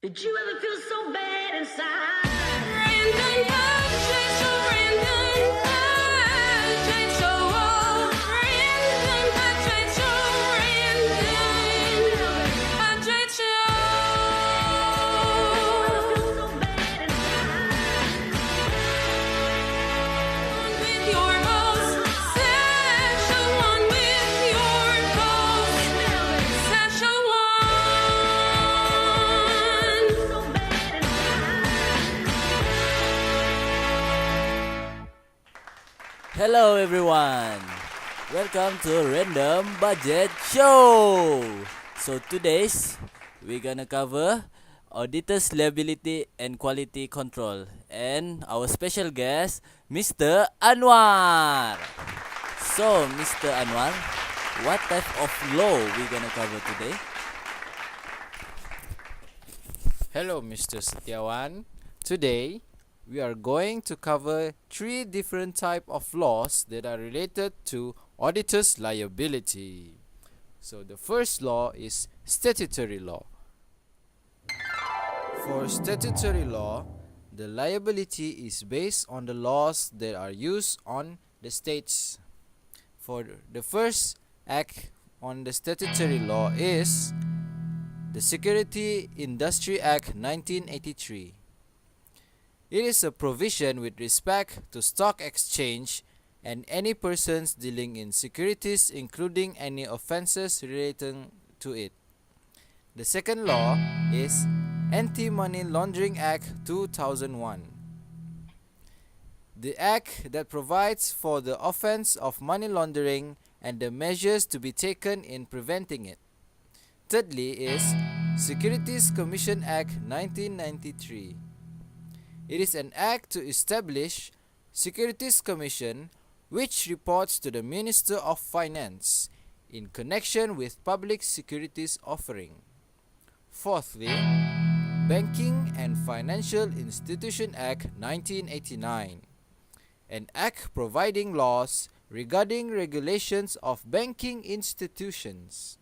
Did you ever feel so bad inside? Hello everyone, welcome to Random Budget Show. So today's we're gonna cover Auditor's Liability and Quality Control and our special guest Mr. Anwar. So Mr. Anwar, what type of law we gonna cover today? Hello, Mr. Setiawan. Today, we are going to cover three different types of laws that are related to auditor's liability. So, the first law is statutory law. For statutory law, the liability is based on the laws that are used on the states. For the first act on the statutory law is the Security Industry Act 1983. It is a provision with respect to stock exchange and any persons dealing in securities, including any offences relating to it. The second law is Anti-Money Laundering Act 2001. The act that provides for the offence of money laundering and the measures to be taken in preventing it. Thirdly is Securities Commission Act 1993. It is an act to establish Securities Commission which reports to the Minister of Finance in connection with public securities offering. Fourthly, Banking and Financial Institution Act 1989, an act providing laws regarding regulations of banking institutions.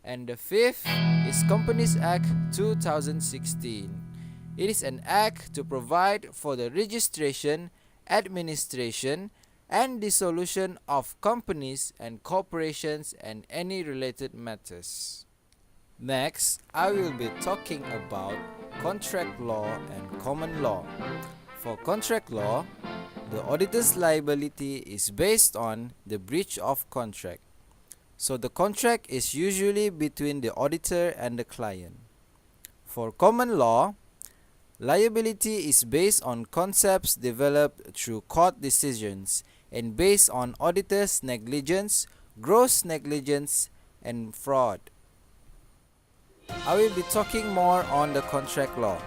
And the fifth is Companies Act 2016. It is an act to provide for the registration, administration, and dissolution of companies and corporations and any related matters. Next, I will be talking about contract law and common law. For contract law, the auditor's liability is based on the breach of contract. So the contract is usually between the auditor and the client. For common law, liability is based on concepts developed through court decisions and based on auditors' negligence, gross negligence, and fraud. I will be talking more on the contract law.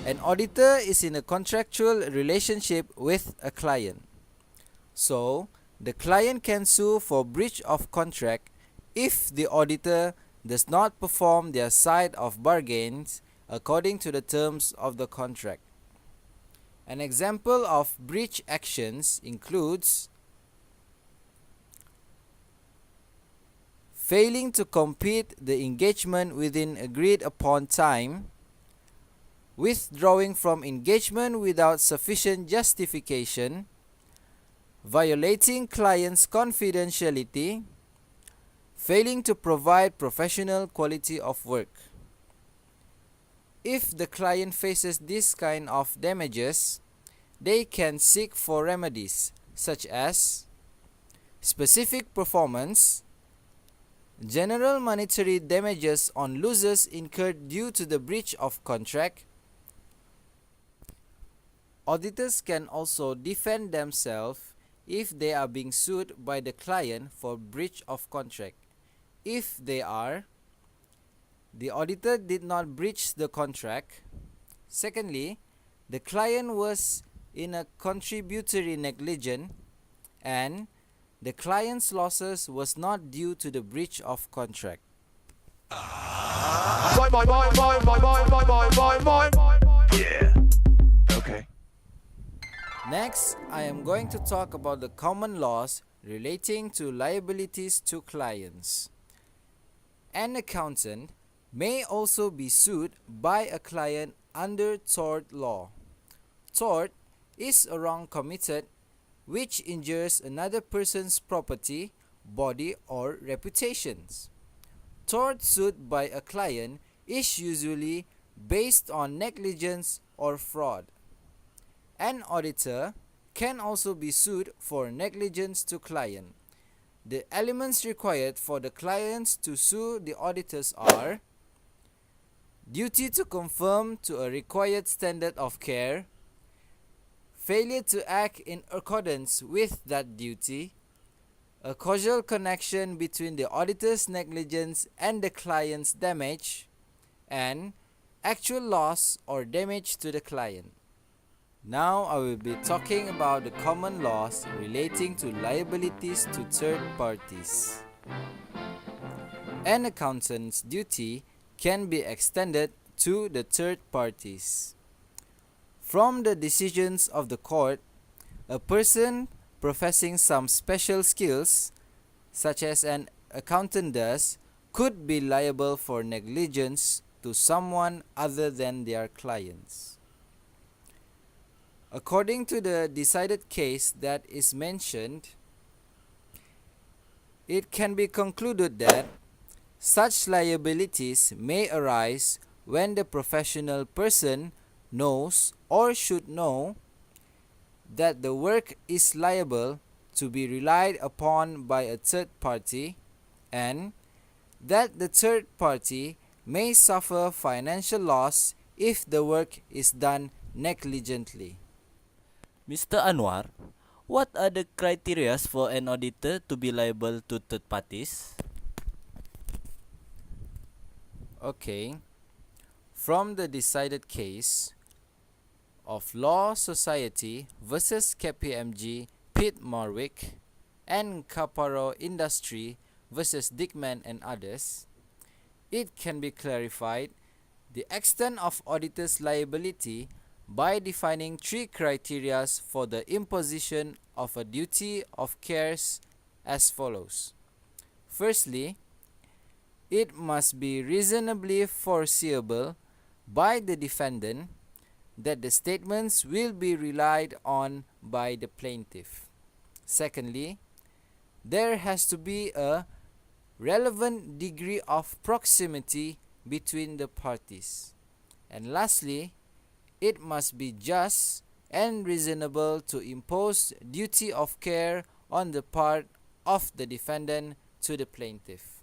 An auditor is in a contractual relationship with a client. So, the client can sue for breach of contract if the auditor does not perform their side of bargains according to the terms of the contract. An example of breach actions includes failing to complete the engagement within agreed upon time, withdrawing from engagement without sufficient justification, violating client's confidentiality, failing to provide professional quality of work. If the client faces this kind of damages, they can seek for remedies such as specific performance, general monetary damages on losses incurred due to the breach of contract. Auditors can also defend themselves if they are being sued by the client for breach of contract. If they are, the auditor did not breach the contract. Secondly, the client was in a contributory negligence and the client's losses was not due to the breach of contract. Yeah. Okay. Next, I am going to talk about the common laws relating to liabilities to clients. An accountant may also be sued by a client under tort law. Tort is a wrong committed which injures another person's property, body, or reputations. Tort suit by a client is usually based on negligence or fraud. An auditor can also be sued for negligence to client. The elements required for the clients to sue the auditors are duty to conform to a required standard of care, failure to act in accordance with that duty, a causal connection between the auditor's negligence and the client's damage, and actual loss or damage to the client. Now I will be talking about the common laws relating to liabilities to third parties. An accountant's duty can be extended to the third parties. From the decisions of the court, a person professing some special skills, such as an accountant does, could be liable for negligence to someone other than their clients. According to the decided case that is mentioned, it can be concluded that such liabilities may arise when the professional person knows or should know that the work is liable to be relied upon by a third party, and that the third party may suffer financial loss if the work is done negligently. Mr. Anwar, what are the criteria for an auditor to be liable to third parties? Okay. From the decided case of Law Society versus KPMG Pitt Marwick and Caparo Industry versus Dickman and others, it can be clarified the extent of auditor's liability by defining three criteria for the imposition of a duty of cares as follows. Firstly, it must be reasonably foreseeable by the defendant that the statements will be relied on by the plaintiff. Secondly, there has to be a relevant degree of proximity between the parties. And lastly, it must be just and reasonable to impose duty of care on the part of the defendant to the plaintiff.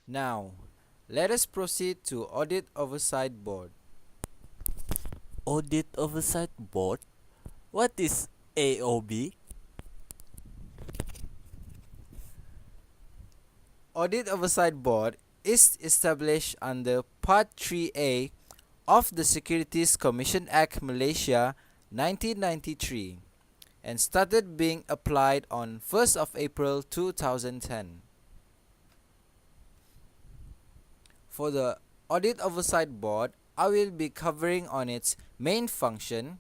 Now, let us proceed to Audit Oversight Board. Audit Oversight Board? What is AOB? Audit Oversight Board is established under Part 3A of the Securities Commission Act Malaysia 1993 and started being applied on 1st of April 2010. For the Audit Oversight Board, I will be covering on its main function,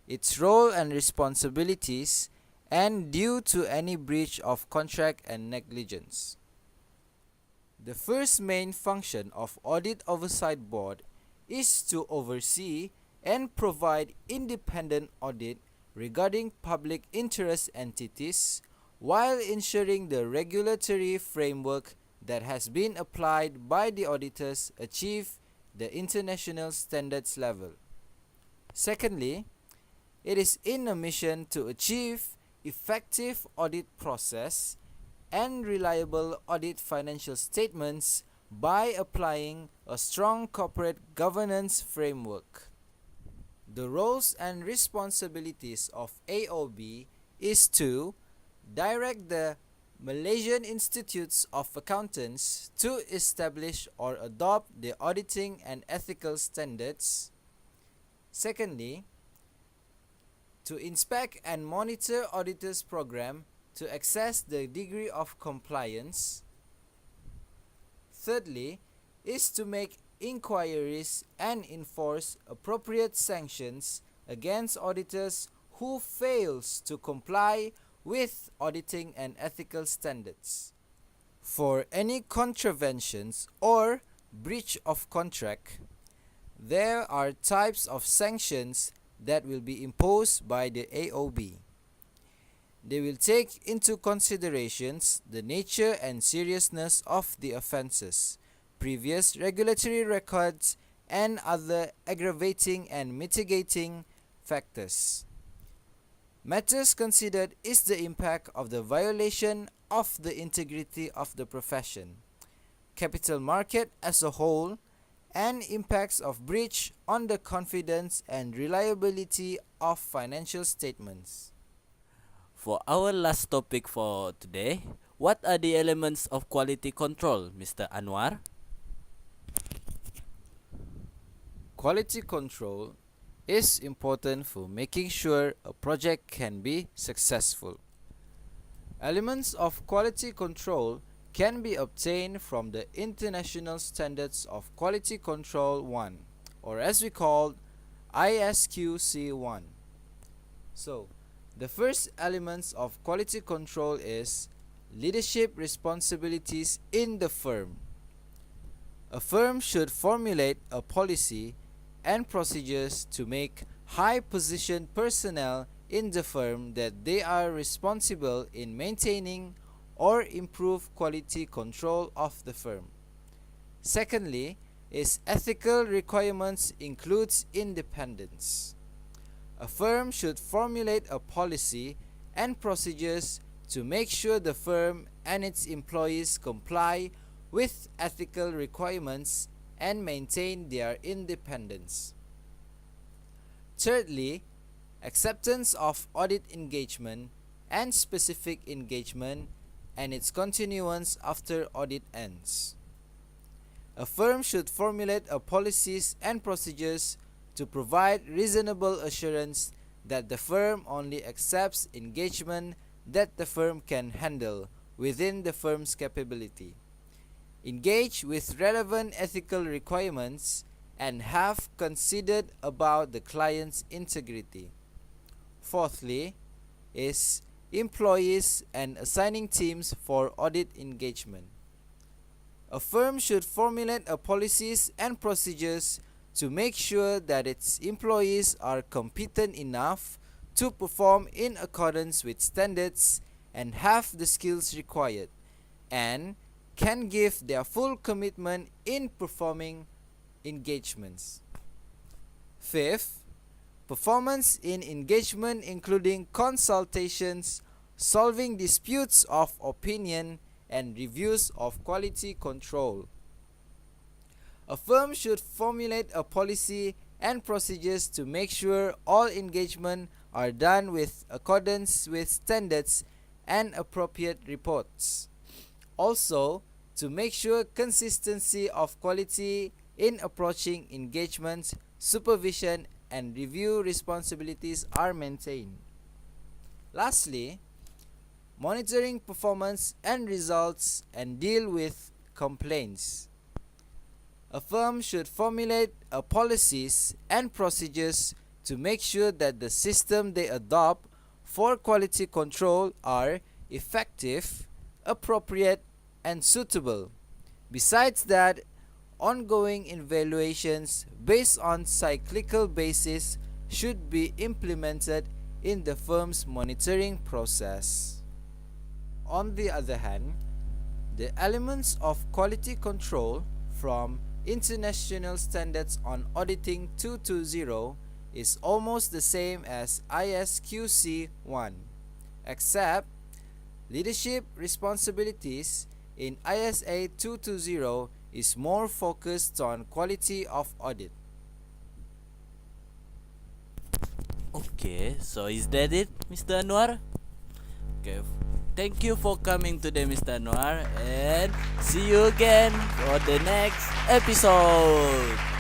its role and responsibilities, and due to any breach of contract and negligence. The first main function of Audit Oversight Board is to oversee and provide independent audit regarding public interest entities while ensuring the regulatory framework that has been applied by the auditors achieve the international standards level. Secondly, it is in a mission to achieve effective audit process and reliable audit financial statements by applying a strong corporate governance framework. The roles and responsibilities of AOB is to direct the Malaysian Institutes of Accountants to establish or adopt the auditing and ethical standards. Secondly, to inspect and monitor auditors' program to assess the degree of compliance. Thirdly, is to make inquiries and enforce appropriate sanctions against auditors who fails to comply with auditing and ethical standards. For any contraventions or breach of contract, there are types of sanctions that will be imposed by the AOB. They will take into considerations the nature and seriousness of the offences, previous regulatory records, and other aggravating and mitigating factors. Matters considered is the impact of the violation of the integrity of the profession, capital market as a whole, and impacts of breach on the confidence and reliability of financial statements. For our last topic for today, what are the elements of quality control, Mr. Anwar? Quality control is important for making sure a project can be successful. Elements of quality control can be obtained from the International Standards of Quality Control 1, or as we call ISQC 1. So, the first elements of quality control is leadership responsibilities in the firm. A firm should formulate a policy and procedures to make high-positioned personnel in the firm that they are responsible in maintaining or improve quality control of the firm. Secondly, is ethical requirements includes independence. A firm should formulate a policy and procedures to make sure the firm and its employees comply with ethical requirements and maintain their independence. Thirdly, acceptance of audit engagement and specific engagement and its continuance after audit ends. A firm should formulate a policies and procedures to provide reasonable assurance that the firm only accepts engagement that the firm can handle within the firm's capability, engage with relevant ethical requirements, and have considered about the client's integrity. Fourthly, is employees and assigning teams for audit engagement. A firm should formulate a policies and procedures to make sure that its employees are competent enough to perform in accordance with standards and have the skills required, and can give their full commitment in performing engagements. Fifth, performance in engagement including consultations, solving disputes of opinion, and reviews of quality control. A firm should formulate a policy and procedures to make sure all engagement are done with accordance with standards and appropriate reports. Also, to make sure consistency of quality in approaching engagements, supervision, and review responsibilities are maintained. Lastly, monitoring performance and results and deal with complaints. A firm should formulate a policies and procedures to make sure that the system they adopt for quality control are effective, appropriate, and suitable. Besides that, ongoing evaluations based on cyclical basis should be implemented in the firm's monitoring process. On the other hand, the elements of quality control from International Standards on Auditing 220 is almost the same as ISQC 1, except leadership responsibilities in ISA 220 is more focused on quality of audit. Okay, so is that it, Mr. Anwar? Okay, thank you for coming today, Mr. Anwar, and see you again for the next episode.